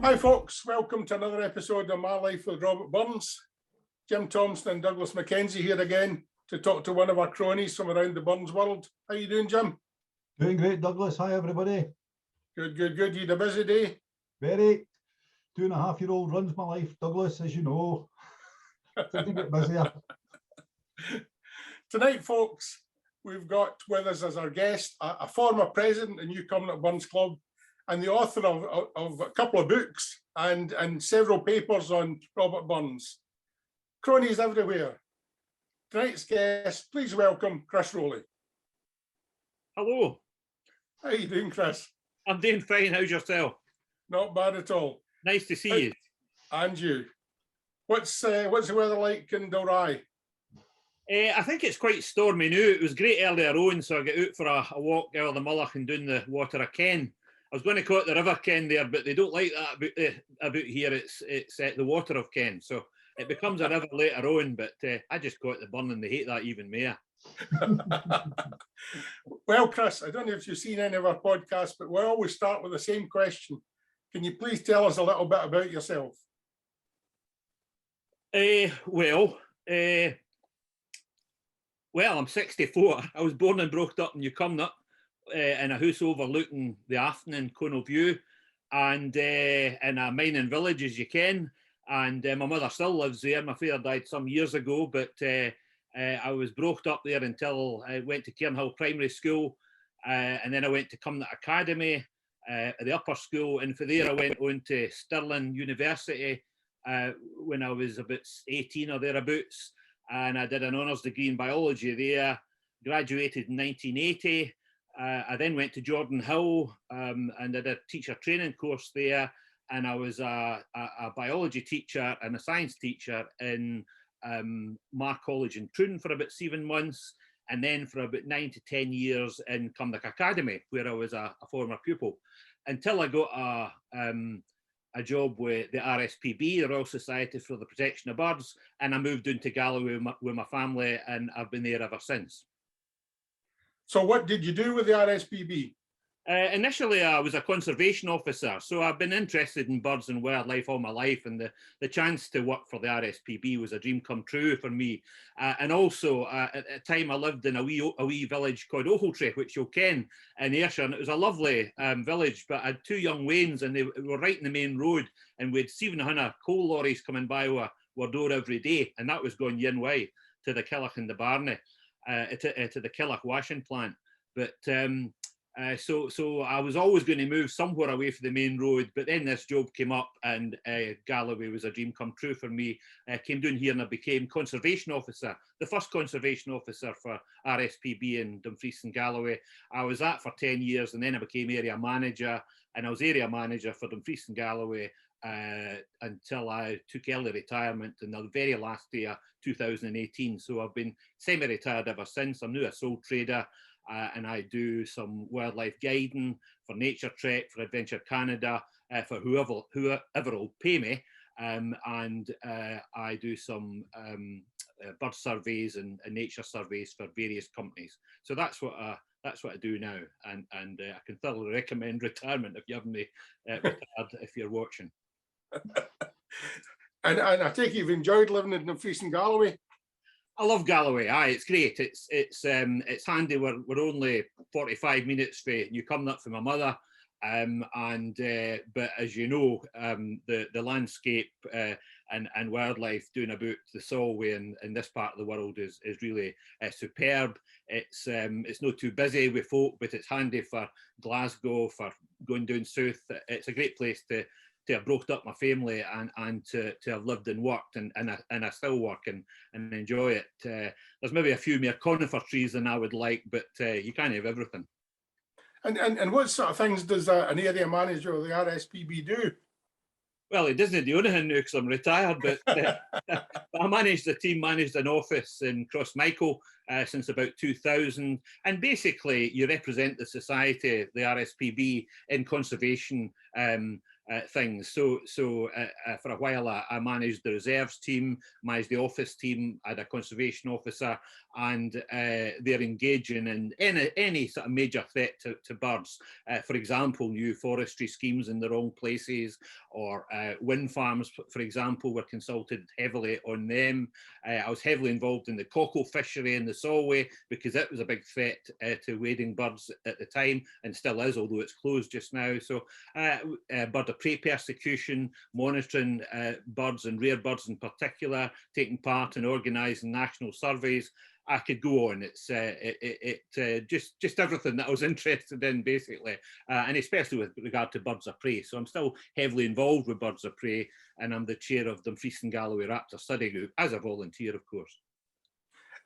Hi folks, welcome to another episode of My Life with Robert Burns. Jim Thompson and Douglas Mackenzie here again to talk to one of our cronies from around the Burns world. How you doing, Jim? Doing great, Douglas. Hi, everybody. Good. You had a busy day? Very. 2.5-year-old runs my life, Douglas, as you know. Things get busier. Tonight, folks, we've got with us as our guest a former president and newcomer at Burns Club, and the author of a couple of books and several papers on Robert Burns. Cronies everywhere. Tonight's guest, please welcome Chris Rollie. Hello. How you doing, Chris? I'm doing fine. How's yourself? Not bad at all. Nice to see you. And you. What's the weather like in Dalry? I think it's quite stormy now. It was great earlier on, so I got out for a walk over the Mullach and down the water of Ken. I was going to call it the River Ken there, but they don't like that about here. It's the water of Ken, so it becomes a river later on. But I just call it the Burn, and they hate that even more. Well, Chris, I don't know if you've seen any of our podcasts, but we always start with the same question. Can you please tell us a little bit about yourself? Well, I'm 64. I was born and brought up in Newcomnup in a house overlooking the Afton in Conal View, and in a mining village, as you can. And my mother still lives there. My father died some years ago, but I was brought up there until I went to Cairnhill Primary School, and then I went to Cumnock Academy, the upper school, and from there I went on to Stirling University when I was about 18 or thereabouts, and I did an honours degree in biology there, graduated in 1980. I then went to Jordan Hill and did a teacher training course there, and I was a biology teacher and a science teacher in Mark College in Troon for about 7 months, and then for about 9 to 10 years in Cumnock Academy, where I was a former pupil, until I got a job with the RSPB, the Royal Society for the Protection of Birds, and I moved down to Galloway with my family, and I've been there ever since. So what did you do with the RSPB? Initially, I was a conservation officer, so I've been interested in birds and wildlife all my life, and the chance to work for the RSPB was a dream come true for me. And also, at the time, I lived in a wee village called Ochiltree, which you'll ken, in Ayrshire, and it was a lovely village, but I had 2 young wains, and they were right in the main road, and we had 700 coal lorries coming by our door every day, and that was going yin way to the Killock and the Barney, to the Killock washing plant. But so I was always going to move somewhere away from the main road, but then this job came up, and Galloway was a dream come true for me. I came down here and I became conservation officer, the first conservation officer for RSPB in Dumfries and Galloway. I was that for 10 years, and then I became area manager, and I was area manager for Dumfries and Galloway until I took early retirement in the very last day of 2018. So I've been semi-retired ever since. I'm now a sole trader. And I do some wildlife guiding for Nature Trek, for Adventure Canada, for whoever will pay me, and I do some bird surveys and nature surveys for various companies. So that's what I do now, and I can thoroughly recommend retirement if you haven't retired if you're watching. And I take it you've enjoyed living in Dumfries and Galloway. I love Galloway. Aye, it's great. It's handy. We're only 45 minutes for Newcomnup for my mother, but as you know, the landscape and wildlife doing about the Solway in this part of the world is really superb. It's not too busy with folk, but it's handy for Glasgow, for going down south. It's a great place to have brought up my family and to have lived and worked, and I still work and enjoy it. There's maybe a few more conifer trees than I would like, but you can't have everything. And what sort of things does an area manager of the RSPB do? Well, it doesn't do anything now because I'm retired, but I managed an office in Crossmichael since about 2000. And basically, you represent the society, the RSPB, in conservation things. So for a while I managed the reserves team, managed the office team, I had a conservation officer, and they're engaging in any sort of major threat to birds. For example, new forestry schemes in the wrong places, or wind farms, for example, were consulted heavily on them. I was heavily involved in the cockle fishery in the Solway because it was a big threat to wading birds at the time, and still is, although it's closed just now. So bird of prey persecution, monitoring birds and rare birds in particular, taking part in organising national surveys. I could go on. It's just everything that I was interested in, basically, and especially with regard to birds of prey. So I'm still heavily involved with birds of prey, and I'm the chair of the Dumfries and Galloway Raptor Study Group as a volunteer, of course.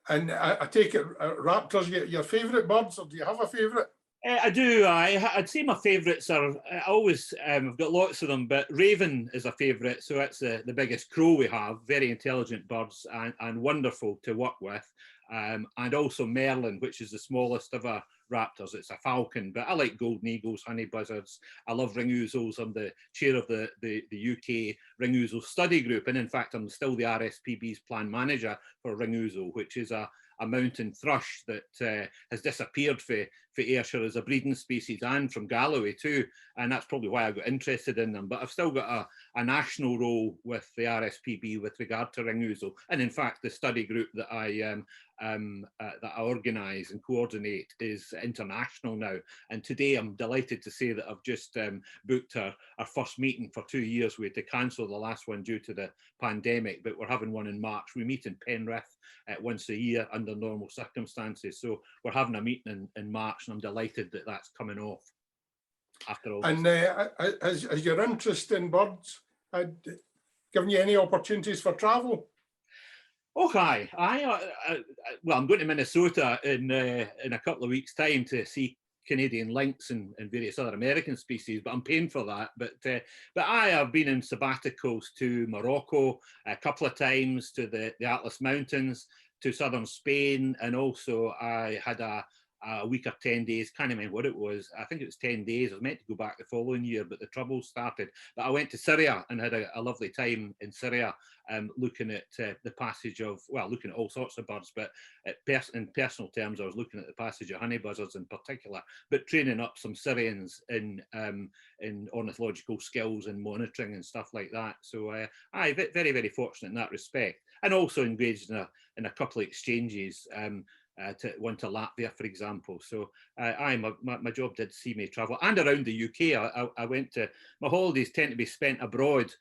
And I take it raptors your favourite birds, or do you have a favourite? I do. I'd say my favourites are, I've got lots of them, but raven is a favourite. So it's the biggest crow we have, very intelligent birds and wonderful to work with. And also merlin, which is the smallest of our raptors. It's a falcon, but I like golden eagles, honey buzzards. I love ring ouzels. I'm the chair of the UK ring ouzel study group. And in fact, I'm still the RSPB's plan manager for ring ouzel, which is a mountain thrush that has disappeared for Ayrshire as a breeding species, and from Galloway too, and that's probably why I got interested in them. But I've still got a national role with the RSPB with regard to ring ouzel, and in fact the study group that I organise and coordinate is international now. And today I'm delighted to say that I've just booked our first meeting for 2 years. We had to cancel the last one due to the pandemic, but we're having one in March. We meet in Penrith once a year under normal circumstances. So we're having a meeting in March, and I'm delighted that that's coming off after all. And has your interest in birds given you any opportunities for travel? Oh, hi. Well, I'm going to Minnesota in a couple of weeks' time to see Canadian lynx and various other American species, but I'm paying for that. But I have been in sabbaticals to Morocco a couple of times, to the Atlas Mountains, to southern Spain, and also I had a week or 10 days, can't remember what it was. I think it was 10 days. I was meant to go back the following year, but the troubles started. But I went to Syria and had a lovely time in Syria, looking at the passage of, well, looking at all sorts of birds, but in personal terms, I was looking at the passage of honey buzzards in particular, but training up some Syrians in ornithological skills and monitoring and stuff like that. So I very, very fortunate in that respect, and also engaged in a couple of exchanges. One to Latvia, for example. So my job did see me travel, and around the UK. I went to, my holidays tend to be spent abroad,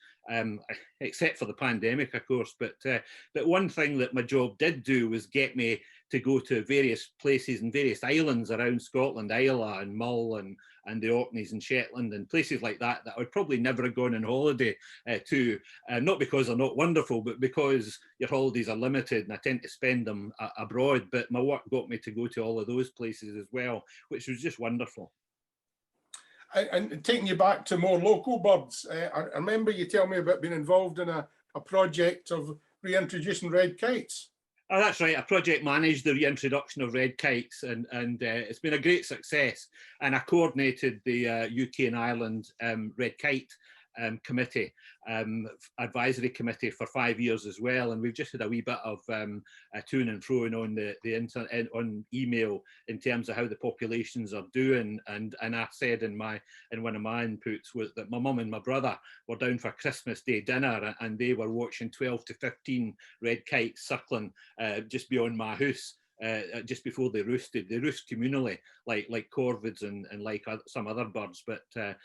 except for the pandemic, of course. But one thing that my job did do was get me to go to various places and various islands around Scotland, Islay and Mull and the Orkneys and Shetland and places like that I would probably never have gone on holiday to, not because they're not wonderful, but because your holidays are limited and I tend to spend them abroad. But my work got me to go to all of those places as well, which was just wonderful. And taking you back to more local birds, I remember you telling me about being involved in a project of reintroducing red kites. Oh, that's right. I project managed the reintroduction of red kites, and it's been a great success. And I coordinated the UK and Ireland red kite committee, advisory committee for 5 years as well. And we've just had a wee bit of to and fro on the internet, on email, in terms of how the populations are doing. And I said in one of my inputs was that my mum and my brother were down for Christmas Day dinner, and they were watching 12 to 15 red kites circling just beyond my house. Just before they roosted. They roost communally, like corvids and like some other birds, but a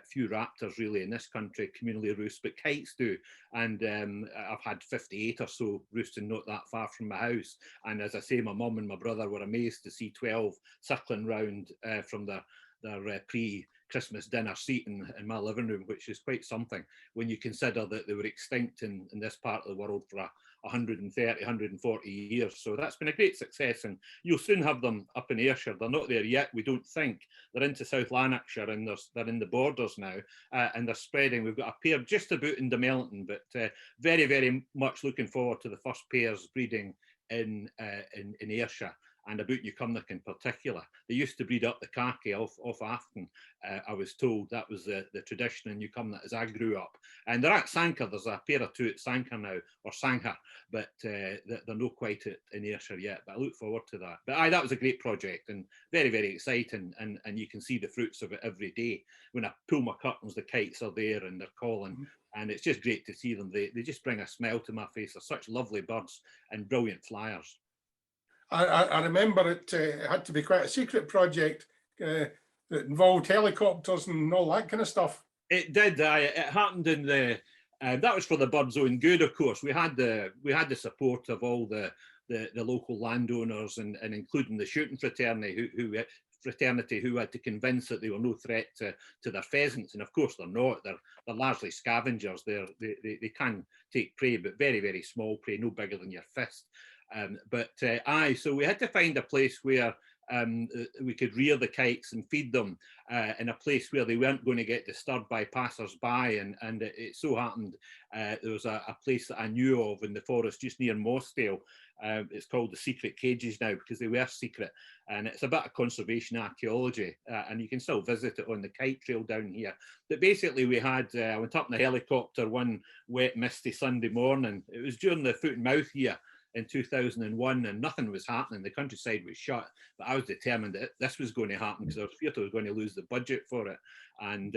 few raptors really in this country communally roost, but kites do. And I've had 58 or so roosting not that far from my house. And as I say, my mum and my brother were amazed to see 12 circling round from their pre-Christmas dinner seat in my living room, which is quite something when you consider that they were extinct in this part of the world for 130, 140 years. So that's been a great success, and you'll soon have them up in Ayrshire. They're not there yet, we don't think. They're into South Lanarkshire, and they're in the borders now, and they're spreading. We've got a pair just about in Dunmelton, but very, very much looking forward to the first pairs breeding in Ayrshire. and about Newcomnock in particular. They used to breed up the khaki off Afton. I was told that was the tradition in Newcomnock as I grew up. And they're at Sanker. There's a pair or two at Sanker now, or Sanker, but they're not quite in Ayrshire yet. But I look forward to that. But that was a great project and very, very exciting. And you can see the fruits of it every day. When I pull my curtains, the kites are there and they're calling. And it's just great to see them. They just bring a smile to my face. They're such lovely birds and brilliant flyers. I remember it had to be quite a secret project that involved helicopters and all that kind of stuff. It did. It happened in the. That was for the bird's own good, of course. We had the support of all the local landowners and including the shooting fraternity who had to convince that they were no threat to their pheasants, and of course they're not. They're largely scavengers. They can take prey, but very, very small prey, no bigger than your fist. So we had to find a place where we could rear the kites and feed them in a place where they weren't going to get disturbed by passers-by. And it so happened there was a place that I knew of in the forest just near Mossdale. It's called the Secret Cages now because they were secret. And it's a bit of conservation archaeology. And you can still visit it on the kite trail down here. But basically we had, I went up in the helicopter one wet, misty Sunday morning. It was during the foot and mouth year in 2001, and nothing was happening. The countryside was shut, but I was determined that this was going to happen because I was feared I was going to lose the budget for it. And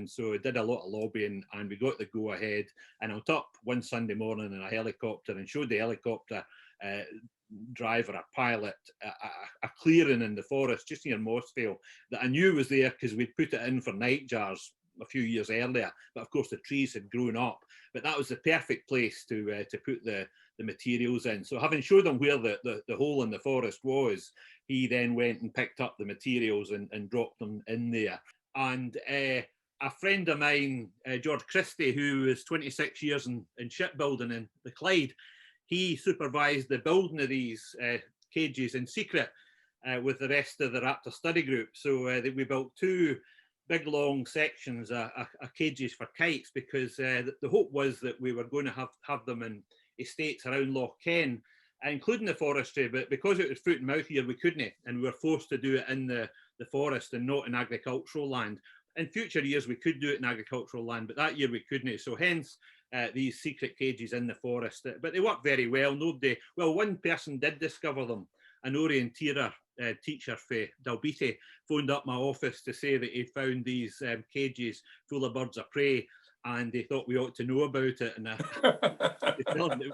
so I did a lot of lobbying, and we got the go ahead. And I went up one Sunday morning in a helicopter and showed the helicopter driver, a pilot, a clearing in the forest just near Mossvale that I knew was there because we'd put it in for nightjars a few years earlier, but of course the trees had grown up. But that was the perfect place to put the materials in. So having showed him where the hole in the forest was, he then went and picked up the materials and dropped them in there. And a friend of mine, George Christie, who is 26 years in shipbuilding in the Clyde, he supervised the building of these cages in secret with the rest of the Raptor study group. So we built two big long sections of cages for kites because the hope was that we were going to have them in estates around Loch Ken, including the forestry, but because it was foot and mouth here, we couldn't, and we were forced to do it in the forest and not in agricultural land. In future years, we could do it in agricultural land, but that year we couldn't. So hence these secret cages in the forest, but they worked very well. One person did discover them, an orienteer teacher for Dalbeattie phoned up my office to say that he'd found these cages full of birds of prey, and they thought we ought to know about it. And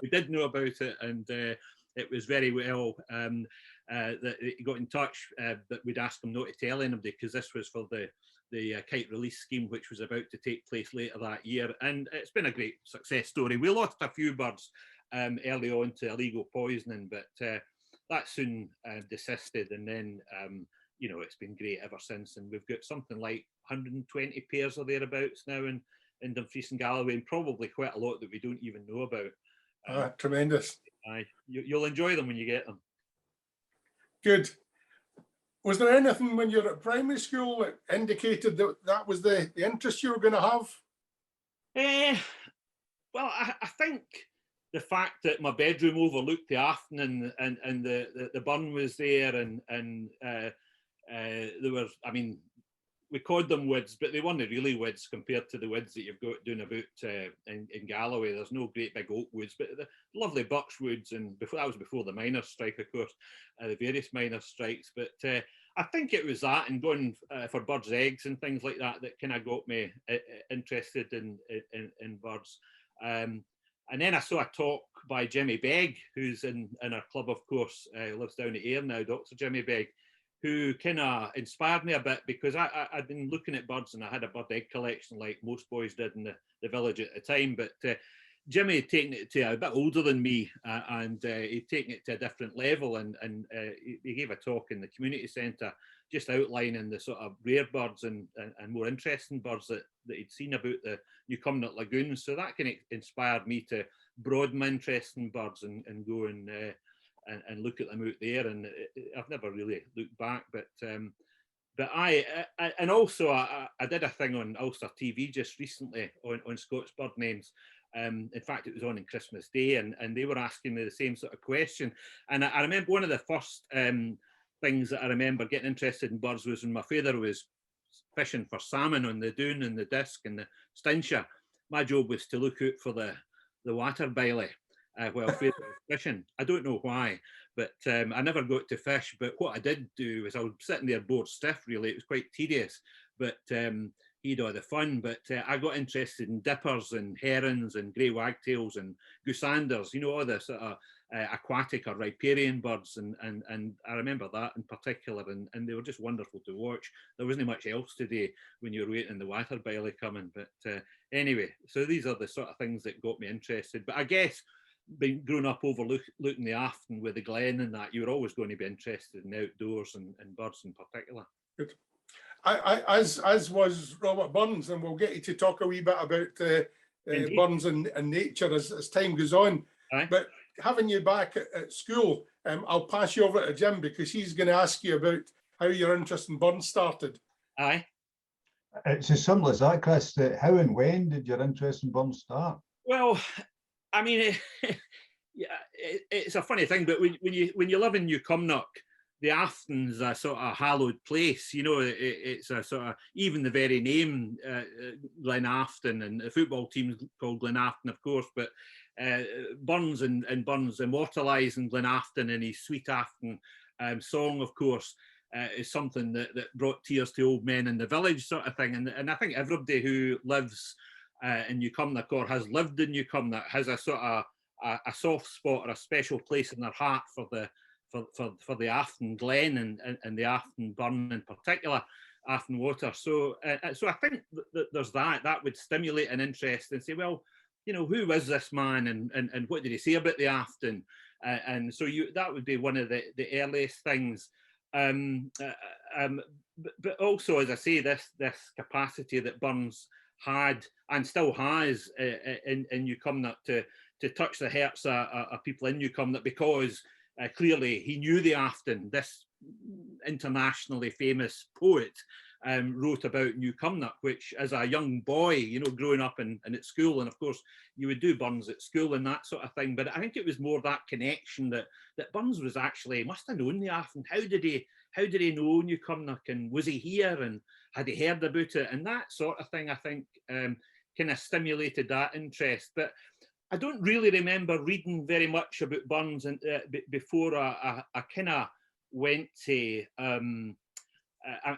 we did know about it, and it was very well that he got in touch, but we'd asked him not to tell anybody because this was for the kite release scheme, which was about to take place later that year. And it's been a great success story. We lost a few birds early on to illegal poisoning, but that soon desisted, and then it's been great ever since. And we've got something like 120 pairs or thereabouts now in Dumfries and Galloway, and probably quite a lot that we don't even know about. Tremendous. You'll enjoy them when you get them. Good. Was there anything when you were at primary school that indicated that was the interest you were going to have? Well, I think the fact that my bedroom overlooked the Afton and the burn was there, and there were, we called them woods, but they weren't really woods compared to the woods that you've got doing about in Galloway. There's no great big oak woods, but the lovely birch woods, and that was before the miners' strike, of course, the various miners' strikes. But I think it was that, and going for birds' eggs and things like that kind of got me interested in birds. And then I saw a talk by Jimmy Begg, who's in our club, of course, lives down at Ayr now, Dr. Jimmy Begg, who kind of inspired me a bit because I'd been looking at birds and I had a bird egg collection like most boys did in the village at the time. But Jimmy had taken it to a bit older than me, and he'd taken it to a different level. And he gave a talk in the community centre just outlining the sort of rare birds and more interesting birds that he'd seen about the Newcomnock lagoons. So that kind of inspired me to broaden my interest in birds and go and look at them out there. And I've never really looked back, but I did a thing on Ulster TV just recently on Scots bird names, In fact, it was on Christmas Day, and they were asking me the same sort of question. And I remember one of the first things that I remember getting interested in birds was when my father was fishing for salmon on the Doon and the Disk and the Stincher. My job was to look out for the water biley while father was fishing. I don't know why, but I never got to fish. But what I did do was I was sitting there bored stiff, really. It was quite tedious, but he'd all the fun. But I got interested in dippers and herons and grey wagtails and goosanders, you know, all the sort of aquatic or riparian birds, and I remember that in particular, and they were just wonderful to watch. There wasn't much else today when you were waiting the water biley coming, but anyway, so these are the sort of things that got me interested. But I guess being grown up overlooking the Afton with the Glen and that, you were always going to be interested in the outdoors and birds in particular. Good. As was Robert Burns, and we'll get you to talk a wee bit about Burns and nature as time goes on. Aye. But having you back at school, I'll pass you over to Jim, because he's going to ask you about how your interest in Burns started. Aye. It's as simple as that, Chris. How and when did your interest in Burns start? Well, I mean, yeah, it's a funny thing, but when you live in Newcomnock, the Afton's a sort of hallowed place, you know. It's a sort of, even the very name, Glen Afton, and the football team's called Glen Afton, of course, but Burns and Burns immortalising Glen Afton in his Sweet Afton song, of course, is something that brought tears to old men in the village, sort of thing. And I think everybody who lives in Newcomnock or has lived in Newcomnock has a sort of a soft spot or a special place in their heart for the Afton Glen and the Afton Burn in particular, Afton Water. So I think that there's that would stimulate an interest and say, well, you know, who is this man and what did he say about the Afton? And so that would be one of the earliest things. But also, as I say, this capacity that Burns had and still has in Newcomnock to touch the hearts of people in Newcomnock, because clearly he knew the Afton. This internationally famous poet wrote about Newcomnock, which as a young boy, you know, growing up and at school, and of course you would do Burns at school and that sort of thing, but I think it was more that connection that Burns was actually, must have known the Afton. How did he know Newcomnock, and was he here, and had he heard about it, and that sort of thing, I think kind of stimulated that interest. But I don't really remember reading very much about Burns before I kind of went to. I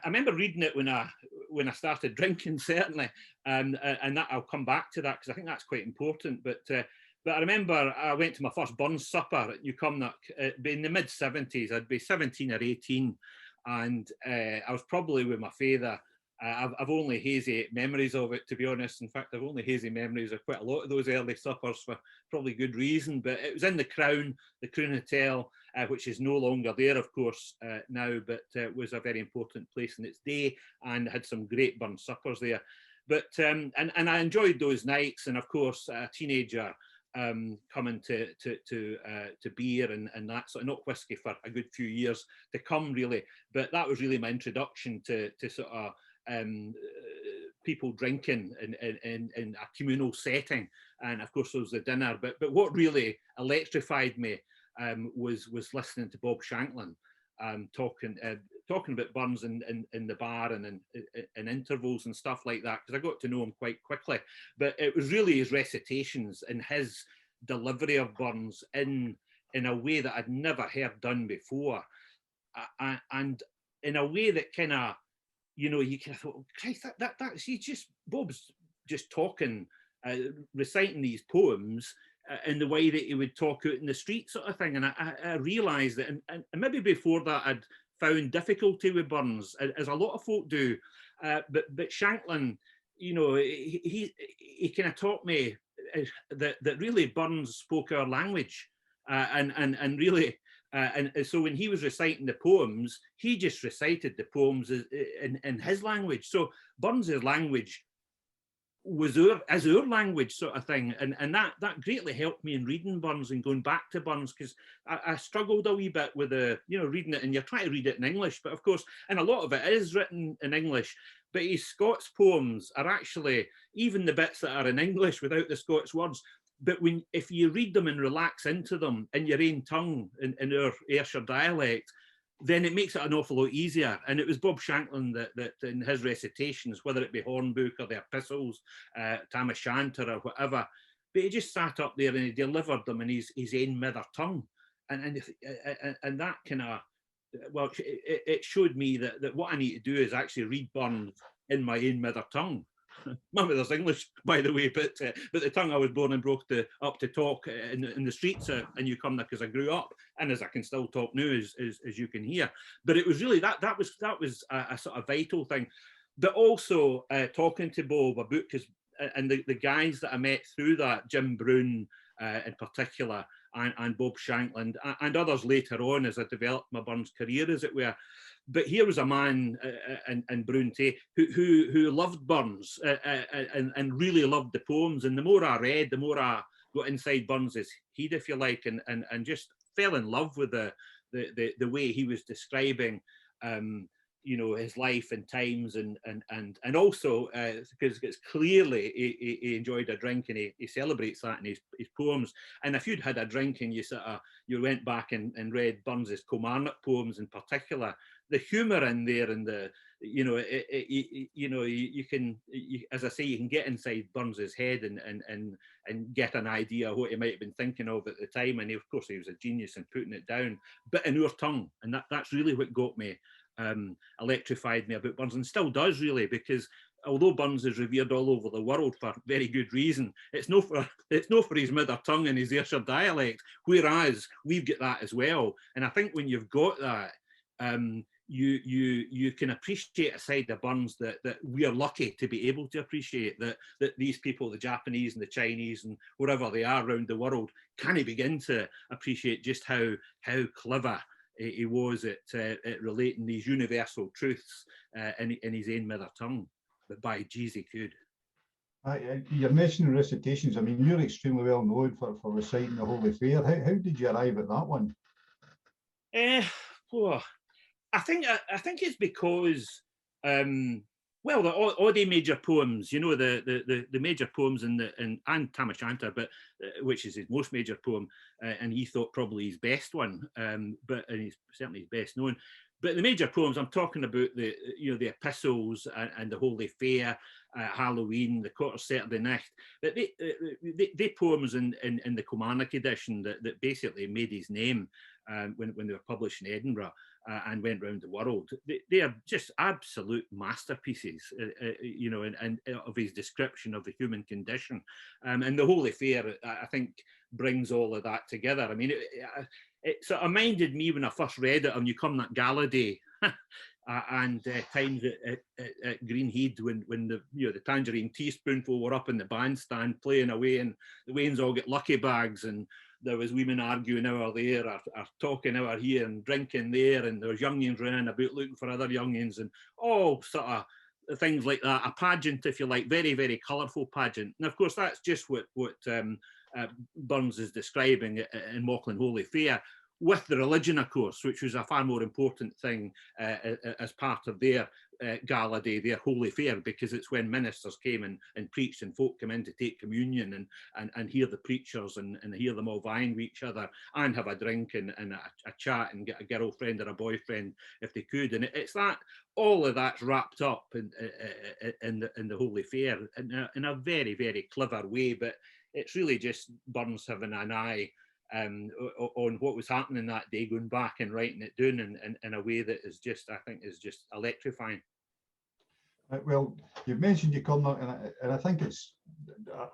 remember reading it when I started drinking, certainly, and that I'll come back to that because I think that's quite important. But I remember I went to my first Burns supper at Newcomnock in the mid-70s. I'd be 17 or 18, and I was probably with my father. I've only hazy memories of it, to be honest. In fact, I've only hazy memories of quite a lot of those early suppers for probably good reason. But it was in the Crown Hotel, which is no longer there, of course, now, but it was a very important place in its day and had some great Burns suppers there. But and I enjoyed those nights, and of course, a teenager coming to beer and that sort of, not whiskey for a good few years to come, really. But that was really my introduction to sort of people drinking in a communal setting, and of course there was the dinner. But what really electrified me was listening to Bob Shanklin talking about Burns in the bar and in intervals and stuff like that, because I got to know him quite quickly. But it was really his recitations and his delivery of Burns in a way that I'd never heard done before, and in a way that kind of, you know, you kind of thought, Christ, that's he's just, Bob's just talking, reciting these poems in the way that he would talk out in the street, sort of thing. And I realised that, and maybe before that I'd found difficulty with Burns, as a lot of folk do. But Shanklin, you know, he kind of taught me that really Burns spoke our language, and really. And so when he was reciting the poems, he just recited the poems in his language. So Burns's language as our language sort of thing, and that greatly helped me in reading Burns and going back to Burns, because I struggled a wee bit with the, you know, reading it, and you're trying to read it in English, but of course, and a lot of it is written in English, but his Scots poems are actually, even the bits that are in English without the Scots words, but if you read them and relax into them in your own tongue, in our Ayrshire dialect, then it makes it an awful lot easier. And it was Bob Shanklin that in his recitations, whether it be Hornbook or the Epistles, Tam O'Shanter or whatever, but he just sat up there and he delivered them in his own mother tongue. And that kind of, well, it showed me that what I need to do is actually read Burns in my own mother tongue. My mother's English, by the way, but the tongue I was born and brought up to talk in the streets in Newcombe, because I grew up, and as I can still talk now, as you can hear. But it was really that was a sort of vital thing. But also talking to Bob about, because and the guys that I met through that, Jim Brown in particular, and Bob Shanklin, and others later on as I developed my Burns career, as it were. But here was a man in Brown who loved Burns and really loved the poems. And the more I read, the more I got inside Burns's head, if you like, and just fell in love with the way he was describing, you know, his life and times, and also because it's clearly he enjoyed a drink, and he celebrates that in his poems. And if you'd had a drink and you went back and read Burns's Kilmarnock poems in particular, the humour in there, and the, you know, you can, as I say, you can get inside Burns's head and get an idea of what he might have been thinking of at the time. And of course, he was a genius in putting it down, but in our tongue. And that's really what got me, electrified me about Burns, and still does, really, because although Burns is revered all over the world for very good reason, it's no for his mother tongue and his Ayrshire dialect, whereas we've got that as well. And I think when you've got that, you can appreciate a side of Burns that we are lucky to be able to appreciate, that these people, the Japanese and the Chinese and wherever they are around the world, can begin to appreciate just how clever he was at relating these universal truths in his own mother tongue. But by geez, he could. You're mentioning recitations. I mean, you're extremely well known for reciting the Holy Fair. How did you arrive at that one? I think it's because, well, all the major poems, you know, the major poems and Tam O'Shanter, but which is his most major poem, and he thought probably his best one, and he's certainly his best known. But the major poems, I'm talking about the Epistles and the Holy Fair, Halloween, the Quarter Saturday Night. They poems in the Kilmarnock edition that basically made his name when they were published in Edinburgh and went round the world. They are just absolute masterpieces, you know, and of his description of the human condition. And the Holy Fair, I think, brings all of that together. I mean, it sort of reminded me when I first read it on Newcombe Gala Day and times at Greenhead when the Tangerine Teaspoonful were up in the bandstand playing away, and the Waynes all get lucky bags, and there was women arguing over there, or talking over here, and drinking there, and there was youngins running about looking for other youngins, and all sort of things like that. A pageant, if you like, very, very colourful pageant. And of course, that's just what Burns is describing in Mauchline Holy Fair, with the religion, of course, which was a far more important thing as part of their gala day, their Holy Fair, because it's when ministers came and preached, and folk come in to take communion and hear the preachers and hear them all vying with each other and have a drink and a chat and get a girlfriend or a boyfriend if they could. And it's that, all of that's wrapped up in the Holy Fair in a very, very clever way. But it's really just Burns having an eye on what was happening that day, going back and writing it down in a way that is just, I think, is just electrifying. Well, you've mentioned Newcombe, and I think it's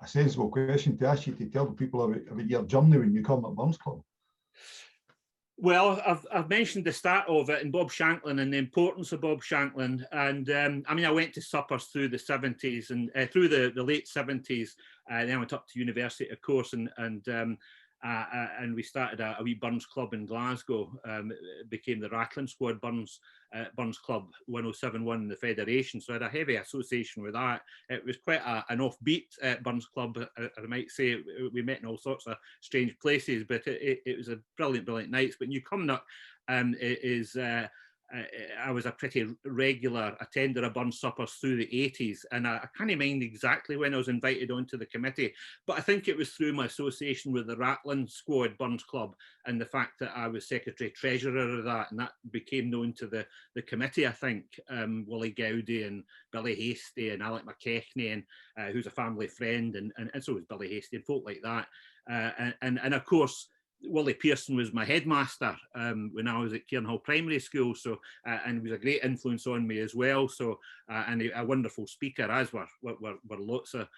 a sensible question to ask you to tell the people about your journey when you come at Burns Club. Well, I've mentioned the start of it and Bob Shanklin and the importance of Bob Shanklin. And I mean, I went to suppers through the 70s and through the late 70s. Then I went up to university, of course, and and we started a wee Burns club in Glasgow. It became the Rattling Squad Burns Club 1071 in the Federation, so I had a heavy association with that. It was quite an offbeat Burns club, I might say. We met in all sorts of strange places, but it was a brilliant nights. But New Cumnock I was a pretty regular attender of Burns suppers through the 80s, and I can't mind exactly when I was invited onto the committee, but I think it was through my association with the Rattling Squad Burns Club and the fact that I was secretary treasurer of that, and that became known to the committee. I think Willie Gowdy and Billy Hasty and Alec McKechnie, and who's a family friend, and so was Billy Hasty and folk like that, and of course Wally Pearson was my headmaster when I was at Cairnhall Primary School, so and was a great influence on me as well. So and a wonderful speaker, as were lots of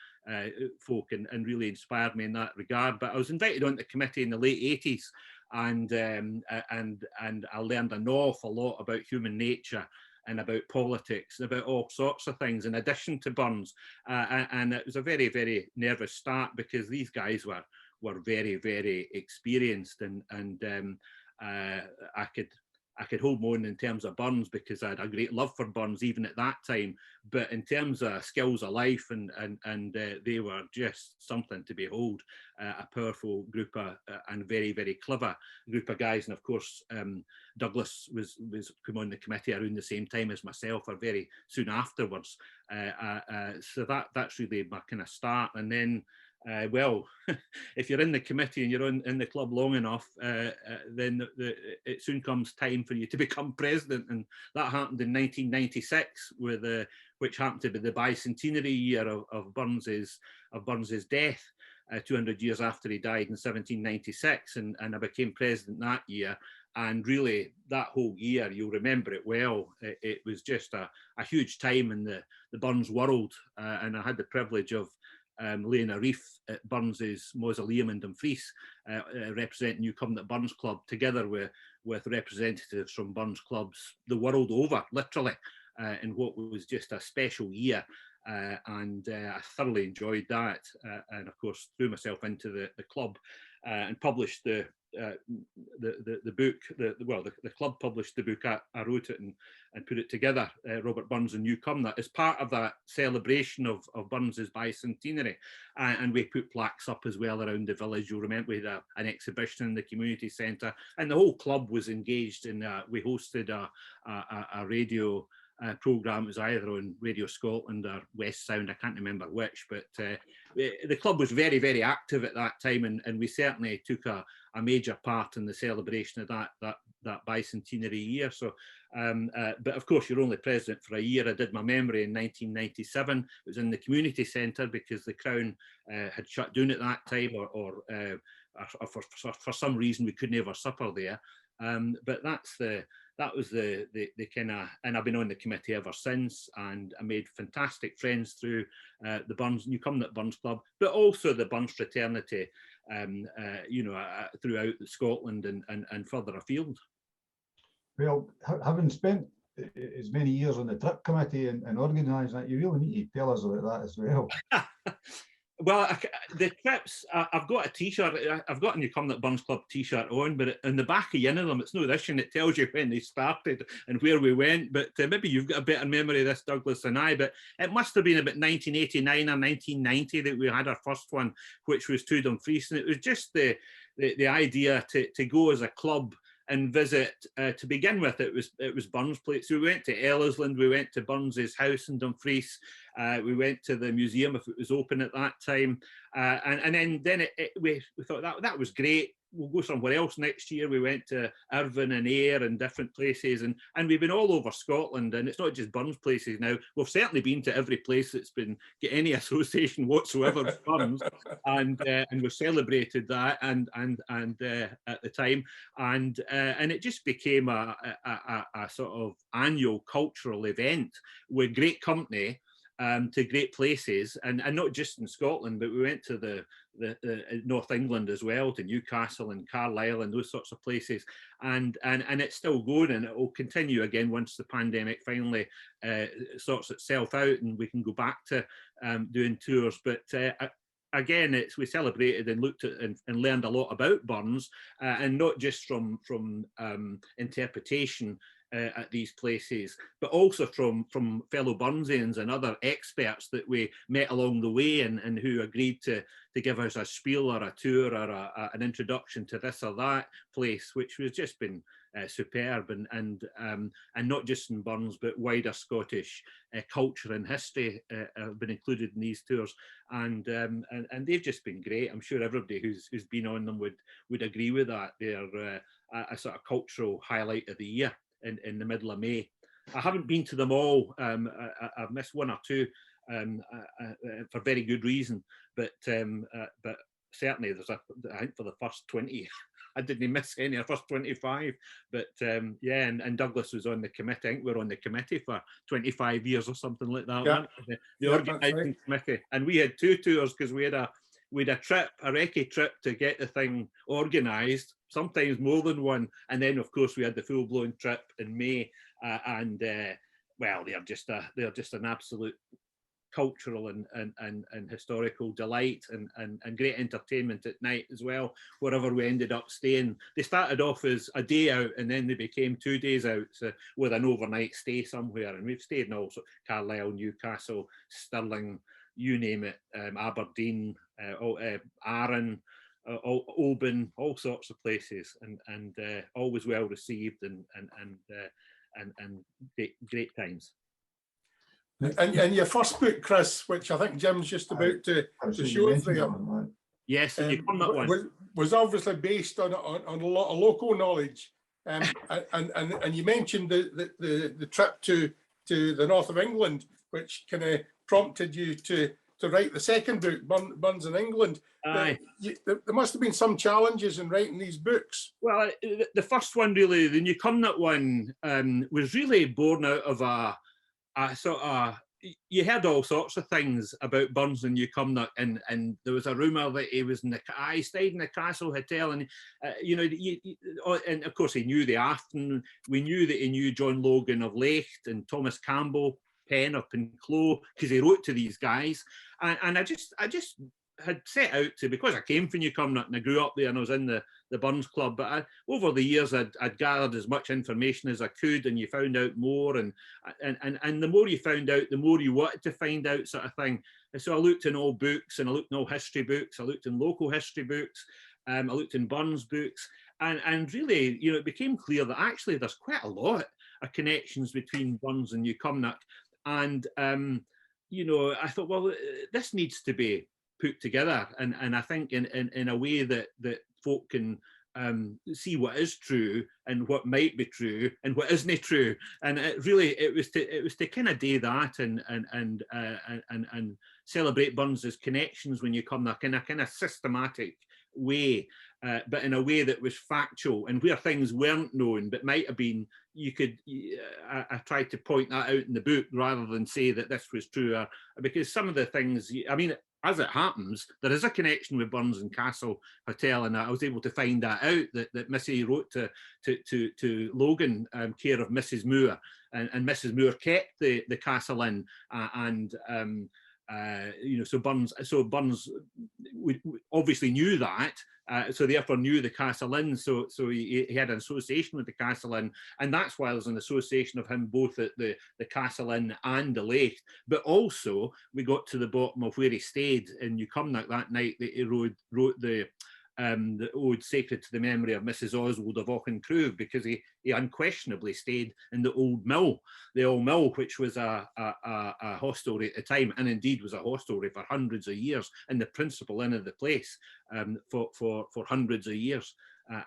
folk, and really inspired me in that regard. But I was invited onto the committee in the late 80s, and I learned an awful lot about human nature and about politics, about all sorts of things, in addition to Burns. And it was a very, very nervous start, because these guys were very, very experienced, and I could hold my own in terms of Burns, because I had a great love for Burns even at that time. But in terms of skills of life, and they were just something to behold. A powerful group of and very, very clever group of guys. And of course, Douglas was come on the committee around the same time as myself, or very soon afterwards. So that's really my kind of start. And then well, if you're in the committee and you're in the club long enough, then it soon comes time for you to become president, and that happened in 1996, which happened to be the bicentenary year of Burns's death, 200 years after he died in 1796, and I became president that year. And really, that whole year, you'll remember it well. It was just a huge time in the Burns world, and I had the privilege of laying a wreath at Burns's mausoleum in Dumfries, representing New Cumnock Burns Club, together with representatives from Burns clubs the world over, literally, in what was just a special year. And I thoroughly enjoyed that, and of course threw myself into the club, and published the book. The club published the book. I wrote it and put it together, Robert Burns and New Cumnock, as part of that celebration of Burns's bicentenary. And we put plaques up as well around the village. You'll remember we had an exhibition in the community centre, and the whole club was engaged in. We hosted a radio programme. It was either on Radio Scotland or West Sound, I can't remember which, but the club was very, very active at that time, and we certainly took a major part in the celebration of that bicentenary year. So, but of course, you're only president for a year. I did my memory in 1997. It was in the community centre, because the Crown had shut down at that time, or for some reason we couldn't have our supper there. But that was the kind of, and I've been on the committee ever since, and I made fantastic friends through the Burns, New Cumnock Burns Club, but also the Burns fraternity, throughout Scotland and further afield. Well, having spent as many years on the trip committee and organising that, you really need to tell us about that as well. Well, the trips, I've got a T-shirt. I've got a New Cumnock Burns Club T-shirt on, but in the back of one of them, it's no this, and it tells you when they started and where we went. But maybe you've got a better memory of this, Douglas, than I. But it must have been about 1989 or 1990 that we had our first one, which was to Dumfries, and it was just the idea to go as a club and visit. To begin with, it was Burns' place. So we went to Ellisland, we went to Burns's house in Dumfries, we went to the museum if it was open at that time, and then we thought that was great. We'll go somewhere else next year. We went to Irvine and Ayr and different places, and we've been all over Scotland, and it's not just Burns places now. We've certainly been to every place that's been get any association whatsoever with Burns, and we've celebrated that and at the time, and it just became a sort of annual cultural event with great company. To great places, and not just in Scotland, but we went to the North England as well, to Newcastle and Carlisle and those sorts of places, and it's still going, and it will continue again once the pandemic finally sorts itself out and we can go back to doing tours. But again, we celebrated and looked at and learned a lot about Burns, and not just from interpretation at these places, but also from fellow Burnsians and other experts that we met along the way, and who agreed to give us a spiel or a tour or an introduction to this or that place, which has just been superb, and not just in Burns but wider Scottish culture and history have been included in these tours, and they've just been great. I'm sure everybody who's been on them would agree with that. They're a sort of cultural highlight of the year in the middle of May. I haven't been to them all. I've missed one or two for very good reason, but certainly I think for the first 20, I didn't miss any, the first 25. But yeah, and Douglas was on the committee. I think we're on the committee for 25 years or something like that. Yeah. The organising committee, and we had 2 tours because we had a trip, a recce trip to get the thing organised, sometimes more than one, and then of course we had the full-blown trip in May, well, they're just an absolute cultural and historical delight, and great entertainment at night as well, wherever we ended up staying. They started off as a day out, and then they became 2 days out, so, with an overnight stay somewhere, and we've stayed in also Carlisle, Newcastle, Stirling, you name it, Aberdeen, Arran, Oban, all sorts of places, and always well received, and great times. And your first book, Chris, which I think Jim's just about to show us there, yes, and you come that one, was obviously based on a lot of local knowledge, and you mentioned the trip to the north of England, which kind of prompted you to write the second book, Burns in England. Aye. There must have been some challenges in writing these books. Well, the first one, really, the Newcomnach one, was really born out of a sort of, you heard all sorts of things about Burns and Newcomnach, and there was a rumour that he was he stayed in the Castle Hotel, and you know, and of course he knew the Afton. We knew that he knew John Logan of Lecht and Thomas Campbell Penn up in Clough, because he wrote to these guys, and I just had set out to, because I came from Newcomnach and I grew up there and I was in the Burns Club, but over the years I'd gathered as much information as I could, and you found out more, and the more you found out, the more you wanted to find out, sort of thing. And so I looked in all books, and I looked in all history books, I looked in local history books, I looked in Burns books, and really, you know, it became clear that actually there's quite a lot of connections between Burns and Newcomnach, and you know, I thought, well, this needs to be put together, and I think in a way that folk can see what is true and what might be true and what isn't true, and it was to kind of do that and celebrate Burns's connections when you come there in a kind of systematic way, but in a way that was factual, and where things weren't known but might have been, you could, I tried to point that out in the book rather than say that this was true, because some of the things, I mean, as it happens, there is a connection with Burns and Castle Hotel, and I was able to find that out, that Missy wrote to Logan, care of Mrs. Moore, and Mrs. Moore kept the Castle Inn, and you know, so Burns obviously knew that, so therefore knew the Castle Inn, so he had an association with the Castle Inn, and that's why there's an association of him both at the Castle Inn and the Lake. But also we got to the bottom of where he stayed in Newcomnach that night that he wrote the ode sacred to the memory of Mrs. Oswald of Auchenkrove, because he unquestionably stayed in the Old Mill, which was a hostelry at the time, and indeed was a hostelry for hundreds of years, and the principal inn of the place for hundreds of years,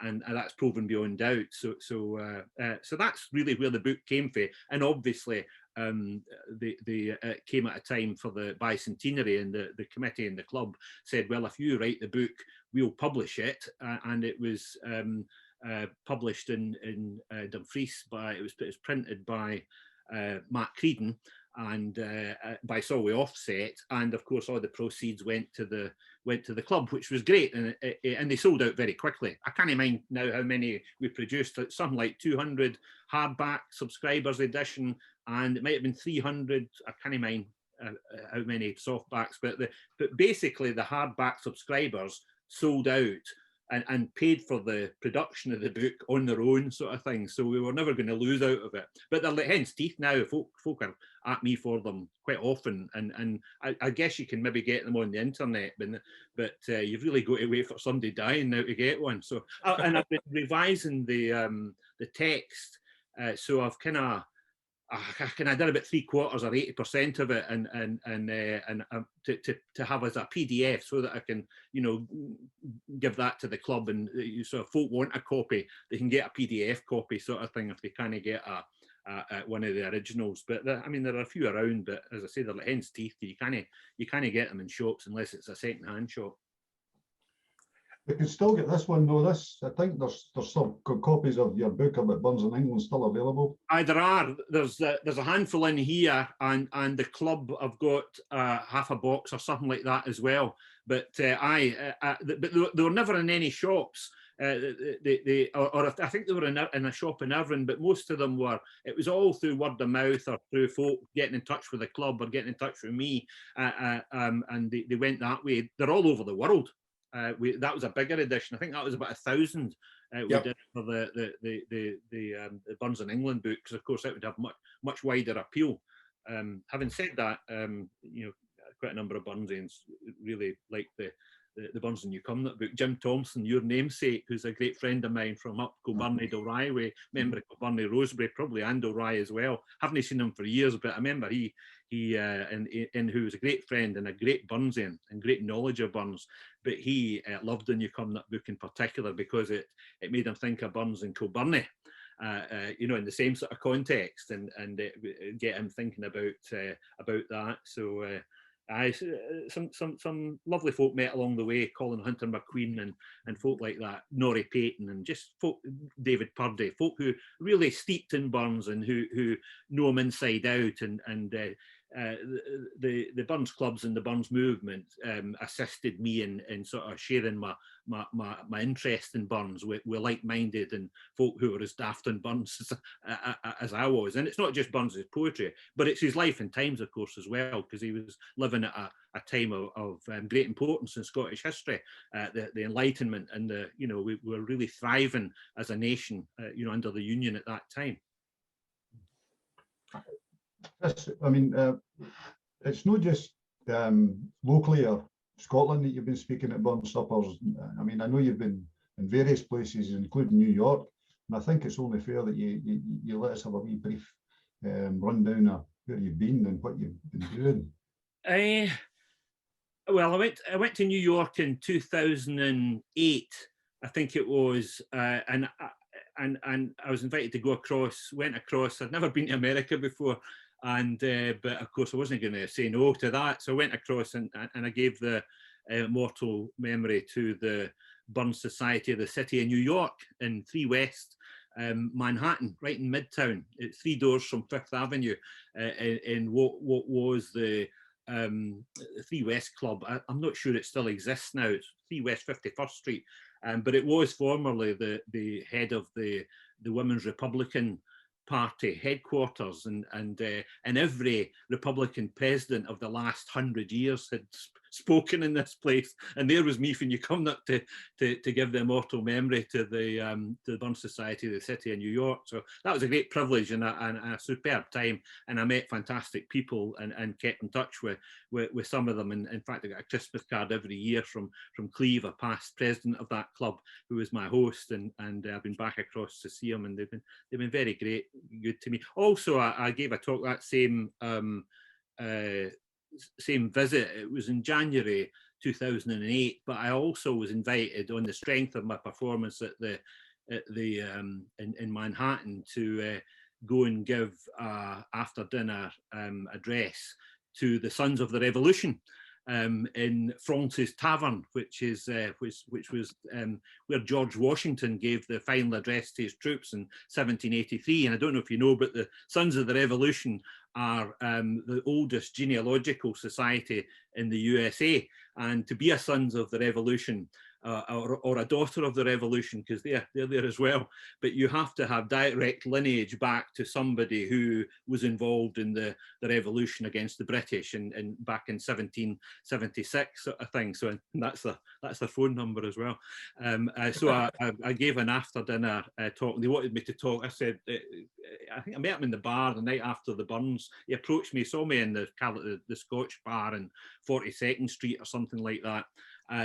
and that's proven beyond doubt. So that's really where the book came from, and obviously they came at a time for the bicentenary, and the committee and the club said, well, if you write the book, we'll publish it, and it was published in Dumfries it was printed by Matt Creedon and by Solway Offset, and of course all the proceeds went to the club, which was great, and they sold out very quickly. I can't mind now how many we produced, something like 200 hardback subscribers edition, and it might have been 300, I can't mind how many softbacks, but basically the hardback subscribers sold out and paid for the production of the book on their own, sort of thing. So we were never going to lose out of it. But they're like hen's teeth now. Folk are at me for them quite often, and I guess you can maybe get them on the internet, but you've really got to wait for somebody dying now to get one. So and I've been revising the text, so I've kind of. I did about 3/4 or 80% of it, and to have as a PDF so that I can, you know, give that to the club, and so if folk want a copy, they can get a PDF copy, sort of thing, if they can't get one of the originals. But I mean, there are a few around, but as I say, they're like hen's teeth. You can't get them in shops unless it's a second-hand shop. We can still get this one though. I think there's some copies of your book about Burns in England still available. There are. There's a handful in here, and the club have got half a box or something like that as well. But but they were never in any shops. I think they were in a shop in Irvine, but most of them were. It was all through word of mouth or through folk getting in touch with the club or getting in touch with me, and they went that way. They're all over the world. That was a bigger edition. I think that was about 1,000 we did for the Burns in England book, because of course it would have much wider appeal. Having said that, you know, quite a number of Burnsians really like the Burns and Newcomnott book. Jim Thompson, your namesake, who's a great friend of mine from up Kilbirnie, Dalry way, member of Kilbirnie Rosebery, probably, and Dalry as well. Haven't seen him for years, but I remember he who was a great friend and a great Burnsian and great knowledge of Burns, but he loved the Newcomnott book in particular because it made him think of Burns and Kilbirnie, you know, in the same sort of context, and get him thinking about that. So some lovely folk met along the way, Colin Hunter McQueen and folk like that, Norrie Payton, and just folk, David Purdy, folk who really steeped in Burns and who know him inside out, and the Burns clubs and the Burns movement assisted me in sort of sharing my interest in Burns with like-minded and folk who were as daft in Burns as I was. And it's not just Burns' poetry, but it's his life and times, of course, as well, because he was living at a time of great importance in Scottish history, the Enlightenment, and you know, we were really thriving as a nation, you know, under the Union at that time. Yes, I mean, it's not just locally or Scotland that you've been speaking at Burns suppers. I mean, I know you've been in various places, including New York, and I think it's only fair that you let us have a wee brief rundown of where you've been and what you've been doing. Well, I went to New York in 2008, I think it was, and I was invited to go across. Went across. I'd never been to America before, and but of course I wasn't going to say no to that. So I went across and I gave the mortal memory to the Burns Society of the City of New York in 3 West Manhattan, right in Midtown, 3 doors from Fifth Avenue, in what was the 3 West Club. I'm not sure it still exists now. It's 3 West 51st Street, but it was formerly the head of the Women's Republican Party headquarters, and every Republican president of the last 100 years had spoken in this place, and there was me when you come up to give the immortal memory to the Burns Society of the City of New York. So that was a great privilege and a superb time, and I met fantastic people and kept in touch with some of them. And in fact, I got a Christmas card every year from Cleve, a past president of that club, who was my host, and I've been back across to see them, and they've been very good to me. Also, I gave a talk that same visit. It was in January 2008, but I also was invited on the strength of my performance in Manhattan to go and give after dinner address to the Sons of the Revolution in France's Tavern, which was where George Washington gave the final address to his troops in 1783. And I don't know if you know, but the Sons of the Revolution are the oldest genealogical society in the USA. And to be a Sons of the Revolution or a daughter of the revolution, because they're there as well. But you have to have direct lineage back to somebody who was involved in the revolution against the British and back in 1776 sort of thing. So that's their phone number as well. So I gave an after dinner talk, and they wanted me to talk. I said, I think I met him in the bar the night after the Burns. He approached me, saw me in the Scotch bar in 42nd Street or something like that,